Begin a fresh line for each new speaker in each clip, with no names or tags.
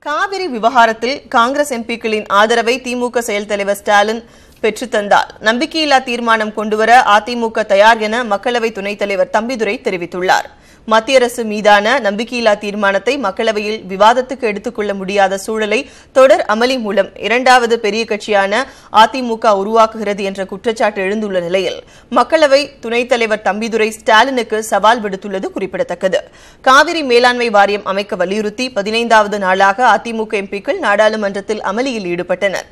காவிரி விவகாரத்தில் காங்கிரஸ் எம்பிக்களின் ஆதரவை திமுக செயல் தலைவர் ஸ்டாலின் பெற்றுத்தந்தால் நம்பிக்கையில்லா தீர்மானம் கொண்டுவர அதிமுக தயார் என மக்களவை துணைத் தலைவர் தம்பிதுரை தெரிவித்துள்ளார். மத்திய அரசு மீதான நம்பிக்கையில்லா தீர்மானத்தை மக்களவையில் விவாதத்துக்கு எடுத்துக் கொள்ள முடியாத சூழலை தொடர் அமளி மூலம் இரண்டாவது பெரிய கட்சியான அதிமுக உருவாக்குகிறது என்ற குற்றச்சாட்டு எழுந்துள்ள நிலையில் மக்களவை துணைத் தலைவர் தம்பிதுரை ஸ்டாலினுக்கு சவால் விடுத்துள்ளது குறிப்பிடத்தக்கது. காவிரி மேலாண்மை வாரியம் அமைக்க வலியுறுத்தி 15வது நாளாக அதிமுக எம்பிக்கள் நாடாளுமன்றத்தில் அமளியில் ஈடுபட்டனர்.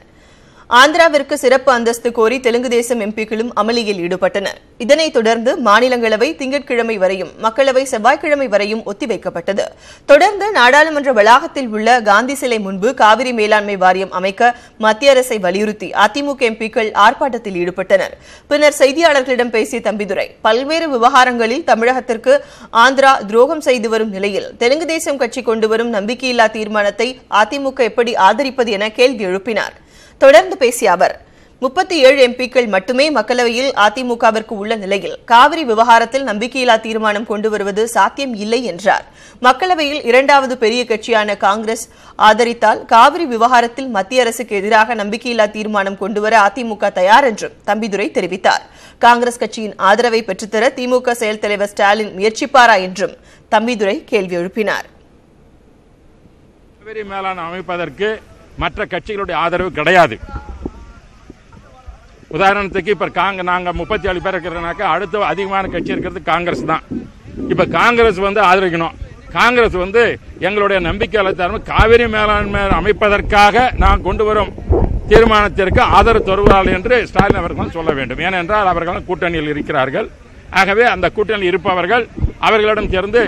ஆந்திராவிற்கு சிறப்பு அந்தஸ்து கோரி தெலுங்கு தேசம் எம்பிக்களும் அமளியில் ஈடுபட்டனர். இதனைத் தொடர்ந்து மாநிலங்களவை திங்கட்கிழமை வரையும் மக்களவை செவ்வாய்க்கிழமை வரையும் ஒத்திவைக்கப்பட்டது. தொடர்ந்து நாடாளுமன்ற வளாகத்தில் உள்ள காந்தி சிலை முன்பு காவிரி மேலாண்மை வாரியம் அமைக்க மத்திய அரசை வலியுறுத்தி அதிமுக எம்பிக்கள் ஆர்ப்பாட்டத்தில் ஈடுபட்டனர். பின்னர் செய்தியாளர்களிடம் பேசிய தம்பிதுரை, பல்வேறு விவகாரங்களில் தமிழகத்திற்கு ஆந்திரா துரோகம் செய்து வரும் நிலையில் தெலுங்கு தேசம் கட்சி கொண்டுவரும் நம்பிக்கையில்லா தீர்மானத்தை அதிமுக எப்படி ஆதரிப்பது என கேள்வி எழுப்பினார். தொடர்ந்து பேசிய அவர், 37 எம்பிக்கள் மட்டுமே மக்களவையில் அதிமுகவிற்கு உள்ள நிலையில் காவிரி விவகாரத்தில் நம்பிக்கையில்லா தீர்மானம் கொண்டு வருவது சாத்தியம் இல்லை என்றார். மக்களவையில் இரண்டாவது பெரிய கட்சியான காங்கிரஸ் ஆதரித்தால் காவிரி விவகாரத்தில் மத்திய அரசுக்கு எதிராக நம்பிக்கையில்லா தீர்மானம் கொண்டுவர அதிமுக தயார் என்றும் தம்பிதுரை தெரிவித்தார். காங்கிரஸ் கட்சியின் ஆதரவை பெற்றுத்தர திமுக செயல் தலைவர் ஸ்டாலின் முயற்சிப்பாரா என்றும் தம்பிதுரை கேள்வி எழுப்பினார்.
காவிரி மேலாண்மை அமைப்பதற்கு மற்ற கட்சிகளுடைய ஆதரவு கிடையாது. உதாரணத்துக்கு இப்ப நாங்க 37 பேர் இருக்கிறனாக்கா அடுத்த அதிகமான கட்சி இருக்கிறது காங்கிரஸ் தான். இப்ப காங்கிரஸ் ஆதரிக்கணும். காங்கிரஸ் எங்களுடைய நம்பிக்கையாளர் காவிரி மேலாண்மை அமைப்பதற்காக நான் கொண்டு வரும் தீர்மானத்திற்கு ஆதரவு தருவார்கள் என்று ஸ்டாலின் அவர்கள் சொல்ல வேண்டும். ஏனென்றால் அவர்கள் கூட்டணியில் இருக்கிறார்கள். ஆகவே அந்த கூட்டணியில் இருப்பவர்கள் அவர்களிடம் சேர்ந்து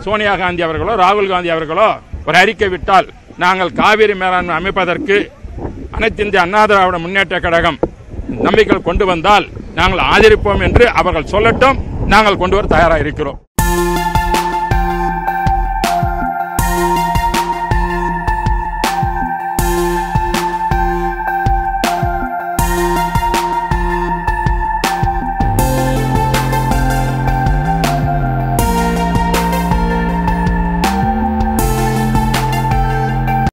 சோனியா காந்தி அவர்களோ ராகுல் காந்தி அவர்களோ ஒரு அறிக்கை விட்டால் நாங்கள் காவிரி மேலாண்மை அமைப்பதற்கு அனைத்து இந்திய அண்ணா திராவிட முன்னேற்ற கழகம் நம்பிக்கை கொண்டு வந்தால் நாங்கள் ஆதரிப்போம் என்று அவர்கள் சொல்லட்டும். நாங்கள் கொண்டு வர தயாராக இருக்கிறோம்.